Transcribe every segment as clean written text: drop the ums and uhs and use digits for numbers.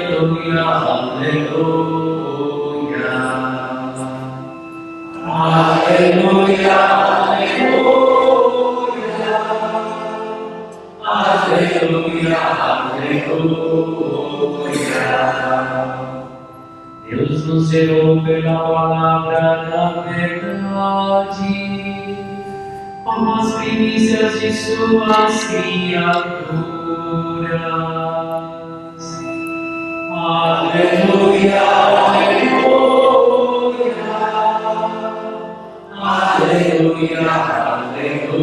Aleluia, aleluia. Aleluia, aleluia. Aleluia, aleluia. Deus nos gerou pela palavra da verdade, como as primícias de suas criaturas. Aleluia, aleluia. Aleluia, aleluia.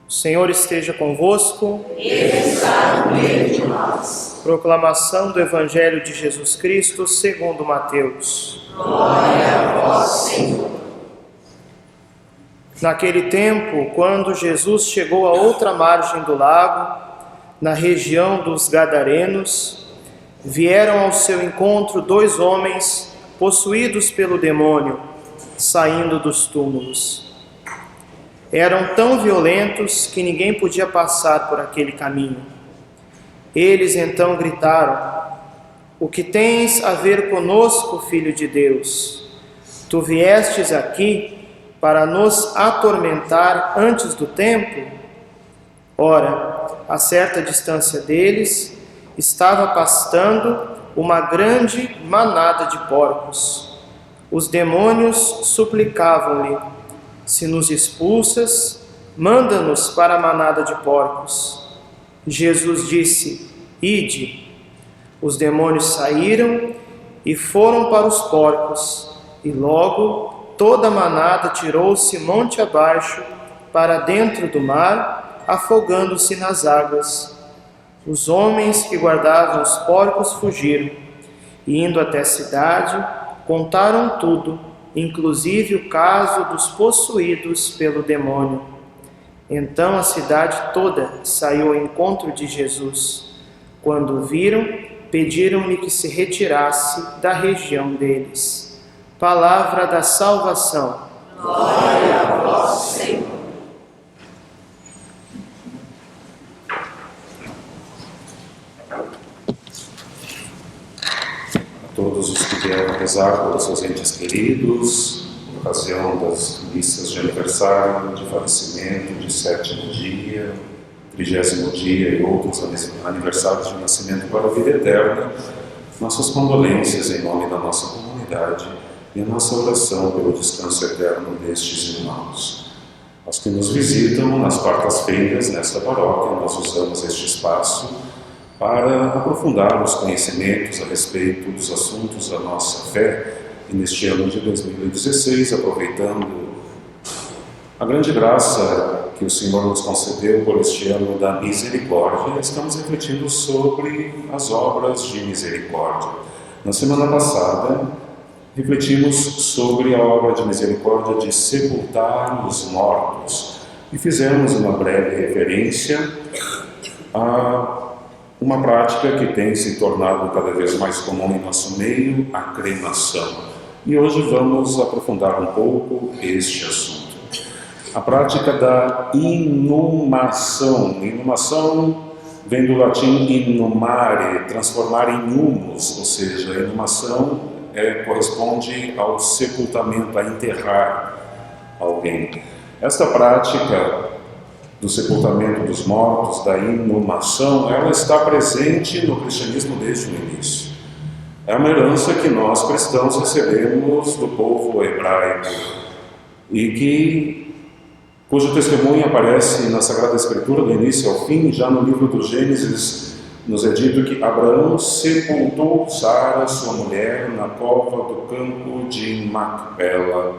O Senhor esteja convosco. Ele está no meio de nós. Proclamação do Evangelho de Jesus Cristo segundo Mateus. Glória a vós, Senhor. Naquele tempo, quando Jesus chegou à outra margem do lago, na região dos Gadarenos, vieram ao seu encontro 2 homens possuídos pelo demônio, saindo dos túmulos. Eram tão violentos que ninguém podia passar por aquele caminho. Eles então gritaram: "O que tens a ver conosco, Filho de Deus? Tu viestes aqui para nos atormentar antes do tempo?" Ora, a certa distância deles, estava pastando uma grande manada de porcos. Os demônios suplicavam-lhe: "Se nos expulsas, manda-nos para a manada de porcos." Jesus disse: "Ide." Os demônios saíram e foram para os porcos, e logo toda a manada tirou-se monte abaixo para dentro do mar, afogando-se nas águas. Os homens que guardavam os porcos fugiram, e indo até a cidade, contaram tudo, inclusive o caso dos possuídos pelo demônio. Então a cidade toda saiu ao encontro de Jesus. Quando o viram, pediram-lhe que se retirasse da região deles. Palavra da salvação. Glória a vós, Senhor. Todos os que vieram rezar pelos seus entes queridos, por ocasião das missas de aniversário, de falecimento, de 7º dia, 30º dia e outros aniversários de nascimento para a vida eterna, nossas condolências em nome da nossa comunidade e a nossa oração pelo descanso eterno destes irmãos. Aos que nos visitam nas quartas-feiras nesta paróquia, nós usamos este espaço para aprofundar os conhecimentos a respeito dos assuntos da nossa fé, e neste ano de 2016, aproveitando a grande graça que o Senhor nos concedeu por este ano da misericórdia, estamos refletindo sobre as obras de misericórdia. Na semana passada, refletimos sobre a obra de misericórdia de sepultar os mortos, e fizemos uma breve referência a uma prática que tem se tornado cada vez mais comum em nosso meio, a cremação. E hoje vamos aprofundar um pouco este assunto. A prática da inumação. Inumação vem do latim inumare, transformar em humus, ou seja, a inumação corresponde ao sepultamento, a enterrar alguém. Esta prática do sepultamento dos mortos, da inumação, ela está presente no cristianismo desde o início. É uma herança que nós cristãos recebemos do povo hebraico e cujo testemunho aparece na Sagrada Escritura do início ao fim. Já no livro do Gênesis nos é dito que Abraão sepultou Sara, sua mulher, na cova do campo de Macpela.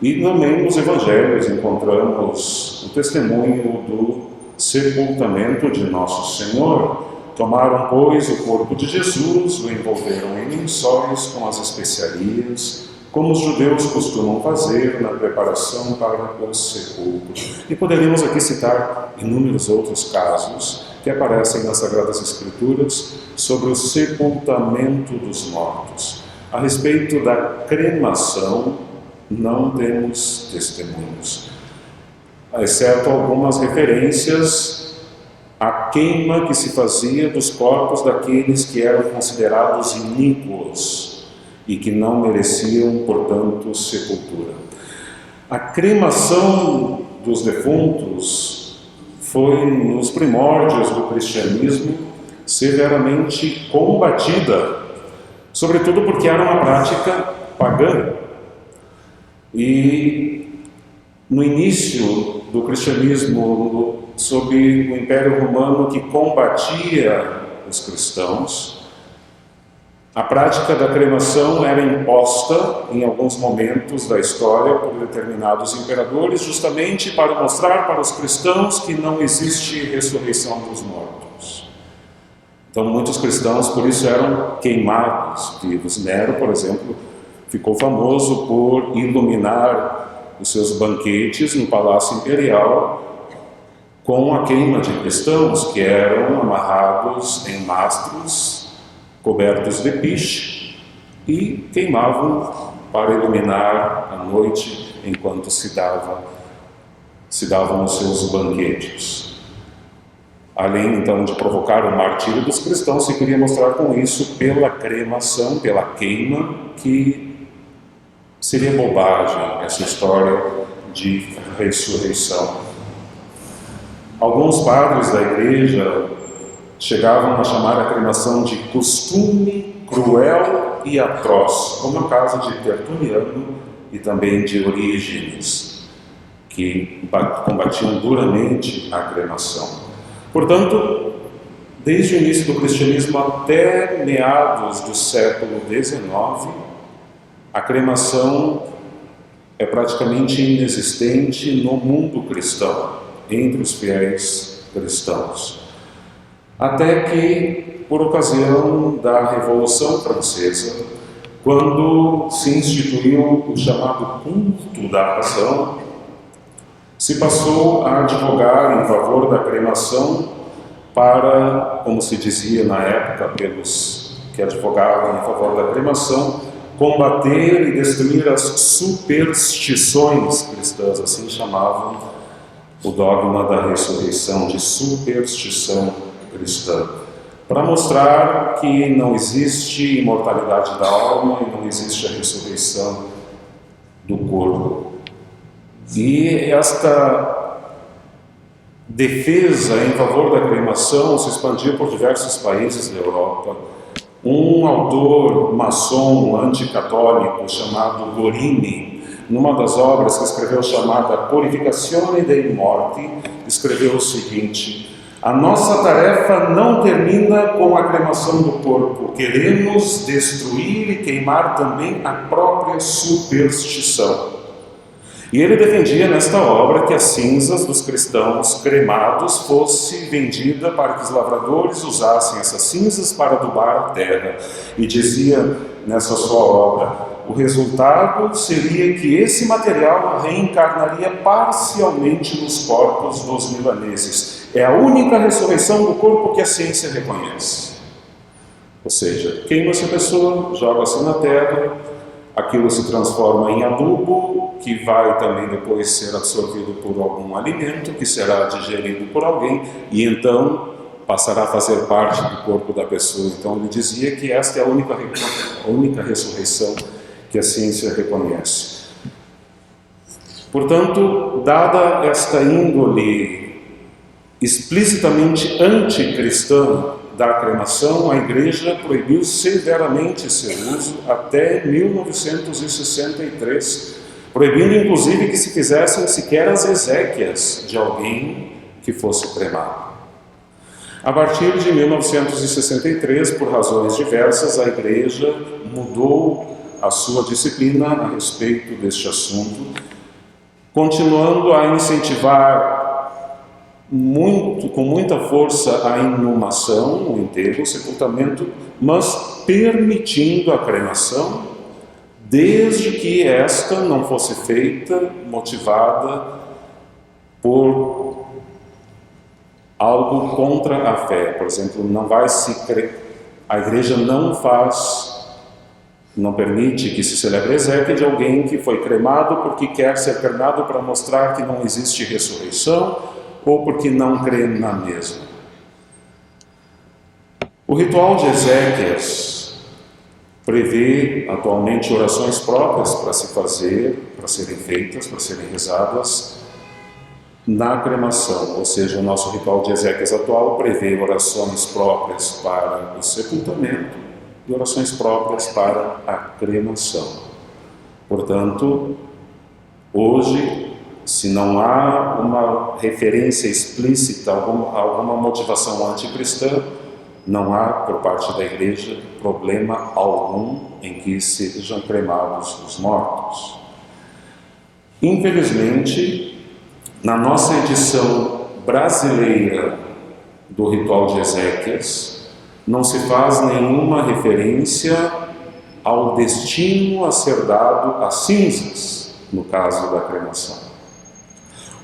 E também nos Evangelhos encontramos o testemunho do sepultamento de Nosso Senhor. Tomaram, pois, o corpo de Jesus, o envolveram em lençóis com as especiarias, como os judeus costumam fazer na preparação para o sepulcro. E poderíamos aqui citar inúmeros outros casos que aparecem nas Sagradas Escrituras sobre o sepultamento dos mortos. A respeito da cremação, não temos testemunhos, exceto algumas referências a queima que se fazia dos corpos daqueles que eram considerados iníquos e que não mereciam, portanto, sepultura. A cremação dos defuntos foi, nos primórdios do cristianismo, severamente combatida, sobretudo porque era uma prática pagã. E no início do cristianismo, sob o Império Romano, que combatia os cristãos, a prática da cremação era imposta em alguns momentos da história por determinados imperadores, justamente para mostrar para os cristãos que não existe ressurreição dos mortos. Então muitos cristãos por isso eram queimados vivos. Nero, por exemplo, ficou famoso por iluminar os seus banquetes no Palácio Imperial com a queima de cristãos que eram amarrados em mastros cobertos de piche e queimavam para iluminar a noite enquanto se davam os seus banquetes. Além então de provocar o martírio dos cristãos, se queria mostrar com isso, pela cremação, pela queima, que seria bobagem essa história de ressurreição. Alguns padres da igreja chegavam a chamar a cremação de costume cruel e atroz, como é o caso de Tertuliano e também de Orígenes, que combatiam duramente a cremação. Portanto, desde o início do cristianismo até meados do século XIX, a cremação é praticamente inexistente no mundo cristão, entre os fiéis cristãos. Até que, por ocasião da Revolução Francesa, quando se instituiu o chamado culto da razão, se passou a advogar em favor da cremação para, como se dizia na época pelos que advogavam em favor da cremação, combater e destruir as superstições cristãs, assim chamavam o dogma da ressurreição, de superstição cristã, para mostrar que não existe imortalidade da alma e não existe a ressurreição do corpo. E esta defesa em favor da cremação se expandiu por diversos países da Europa. Um autor maçom anticatólico chamado Gorini, numa das obras que escreveu chamada Purificazione dei Morti, escreveu o seguinte: a nossa tarefa não termina com a cremação do corpo, queremos destruir e queimar também a própria superstição. E ele defendia nesta obra que as cinzas dos cristãos cremados fossem vendidas para que os lavradores usassem essas cinzas para adubar a terra. E dizia nessa sua obra, o resultado seria que esse material reencarnaria parcialmente nos corpos dos milaneses. É a única ressurreição do corpo que a ciência reconhece. Ou seja, queima-se a pessoa, joga-se na terra, aquilo se transforma em adubo, que vai também depois ser absorvido por algum alimento, que será digerido por alguém, e então passará a fazer parte do corpo da pessoa. Então ele dizia que esta é a única ressurreição que a ciência reconhece. Portanto, dada esta índole explicitamente anticristã da cremação, a Igreja proibiu severamente seu uso até 1963, proibindo inclusive que se fizessem sequer as exéquias de alguém que fosse cremado. A partir de 1963, por razões diversas, a Igreja mudou a sua disciplina a respeito deste assunto, continuando a incentivar com muita força a inumação, o enterro, o sepultamento, mas permitindo a cremação, desde que esta não fosse feita motivada por algo contra a fé. Por exemplo, a Igreja não permite que se celebre a exéquia de alguém que foi cremado porque quer ser cremado para mostrar que não existe ressurreição ou porque não crê na mesma. O ritual de Ezequias prevê atualmente orações próprias para se fazer, para serem feitas, para serem rezadas na cremação, ou seja, o nosso ritual de Ezequias atual prevê orações próprias para o sepultamento e orações próprias para a cremação. Portanto, hoje, se não há uma referência explícita, alguma motivação anticristã, não há, por parte da Igreja, problema algum em que sejam cremados os mortos. Infelizmente, na nossa edição brasileira do ritual de Ezequias, não se faz nenhuma referência ao destino a ser dado às cinzas, no caso da cremação.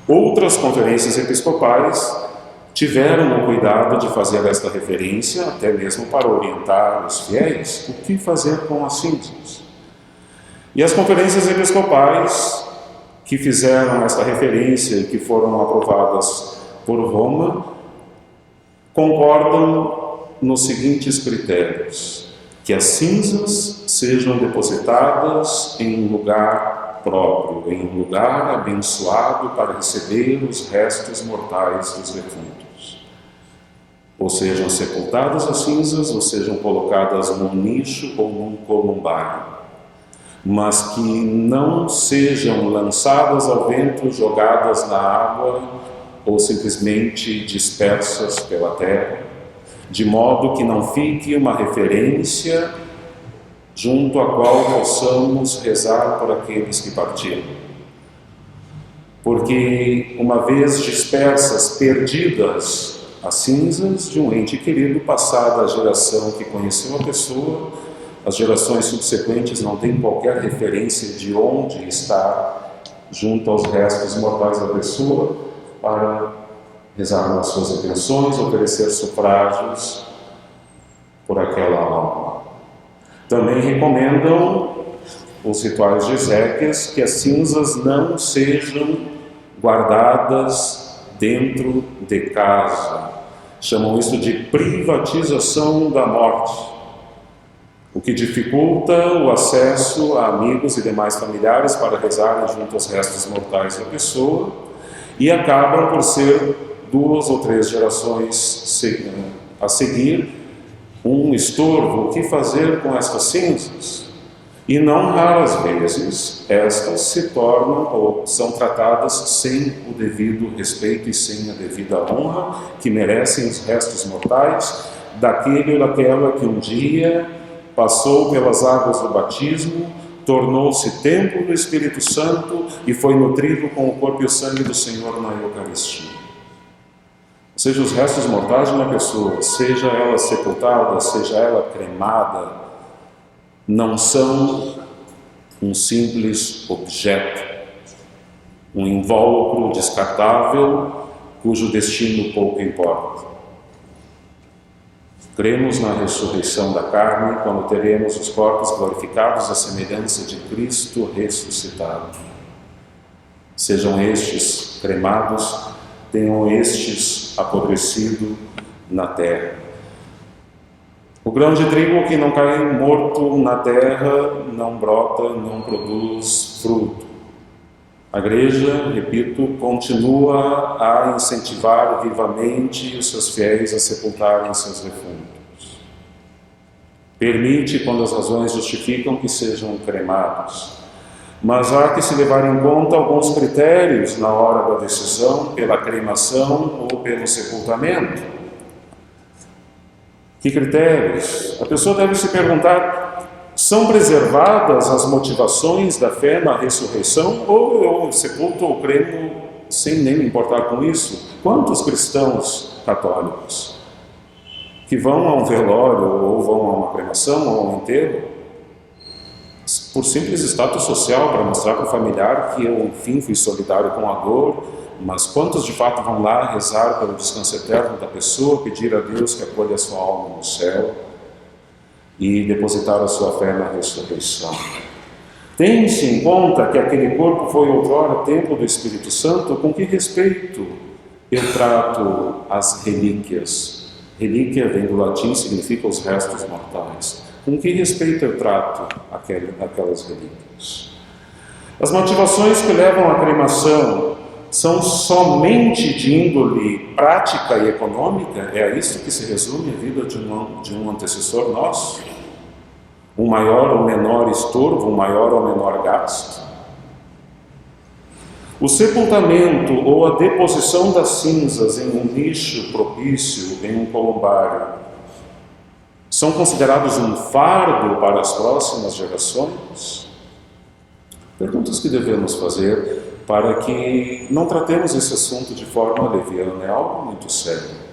Outras conferências episcopais tiveram o cuidado de fazer esta referência, até mesmo para orientar os fiéis o que fazer com as cinzas. E as conferências episcopais que fizeram esta referência e que foram aprovadas por Roma, concordam nos seguintes critérios: que as cinzas sejam depositadas em um lugar próprio, em um lugar abençoado para receber os restos mortais dos defuntos. Ou sejam sepultadas as cinzas, ou sejam colocadas num nicho ou num columbário, mas que não sejam lançadas ao vento, jogadas na água ou simplesmente dispersas pela terra, de modo que não fique uma referência junto à qual possamos rezar por aqueles que partiram. Porque, uma vez dispersas, perdidas as cinzas de um ente querido, passada a geração que conheceu a pessoa, as gerações subsequentes não têm qualquer referência de onde está junto aos restos mortais da pessoa para rezar nas suas intenções, oferecer sufrágios por aquela alma. Também recomendam os rituais de Ezequias que as cinzas não sejam guardadas dentro de casa. Chamam isso de privatização da morte, o que dificulta o acesso a amigos e demais familiares para rezarem junto aos restos mortais da pessoa, e acabam por ser 2 ou 3 gerações a seguir um estorvo. O que fazer com estas cinzas? E não raras vezes estas se tornam ou são tratadas sem o devido respeito e sem a devida honra que merecem os restos mortais daquele ou daquela que um dia passou pelas águas do batismo, tornou-se templo do Espírito Santo e foi nutrido com o corpo e o sangue do Senhor na Eucaristia. Ou seja, os restos mortais de uma pessoa, seja ela sepultada, seja ela cremada, não são um simples objeto, um invólucro descartável cujo destino pouco importa. Cremos na ressurreição da carne quando teremos os corpos glorificados à semelhança de Cristo ressuscitado. Sejam estes cremados, tenham estes apodrecido na terra. O grão de trigo que não cai morto na terra não brota, não produz fruto. A Igreja, repito, continua a incentivar vivamente os seus fiéis a sepultarem seus defuntos. Permite, quando as razões justificam, que sejam cremados. Mas há que se levar em conta alguns critérios na hora da decisão pela cremação ou pelo sepultamento. Que critérios? A pessoa deve se perguntar: são preservadas as motivações da fé na ressurreição, ou eu sepulto ou cremo sem nem me importar com isso? Quantos cristãos católicos que vão a um velório ou vão a uma cremação ou a um enterro por simples status social, para mostrar para o familiar que eu, enfim, fui solidário com a dor, mas quantos de fato vão lá rezar pelo descanso eterno da pessoa, pedir a Deus que acolha a sua alma no céu e depositar a sua fé na ressurreição? Tem-se em conta que aquele corpo foi outrora templo do Espírito Santo. Com que respeito eu trato as relíquias Relíquia vem do latim, significa os restos mortais. Com que respeito eu trato aquelas relíquias? As motivações que levam à cremação são somente de índole prática e econômica? É a isso que se resume a vida de um antecessor nosso? Um maior ou menor estorvo, um maior ou menor gasto? O sepultamento ou a deposição das cinzas em um nicho propício, em um columbário, são considerados um fardo para as próximas gerações? Perguntas que devemos fazer para que não tratemos esse assunto de forma leviana, é algo muito sério.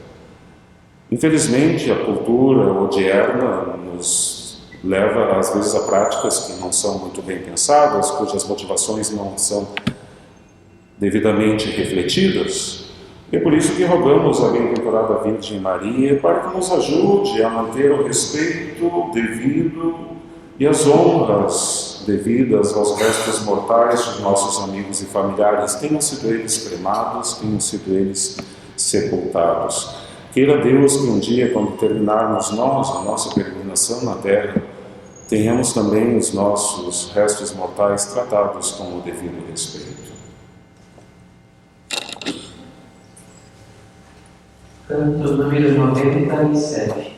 Infelizmente, a cultura odierna nos leva, às vezes, a práticas que não são muito bem pensadas, cujas motivações não são devidamente refletidas. É por isso que rogamos à bem-aventurada Virgem Maria para que nos ajude a manter o respeito devido e as honras devidas aos restos mortais de nossos amigos e familiares, tenham sido eles cremados, tenham sido eles sepultados. Queira Deus que um dia, quando terminarmos nós a nossa peregrinação na Terra, tenhamos também os nossos restos mortais tratados com o devido respeito. Canto número 97.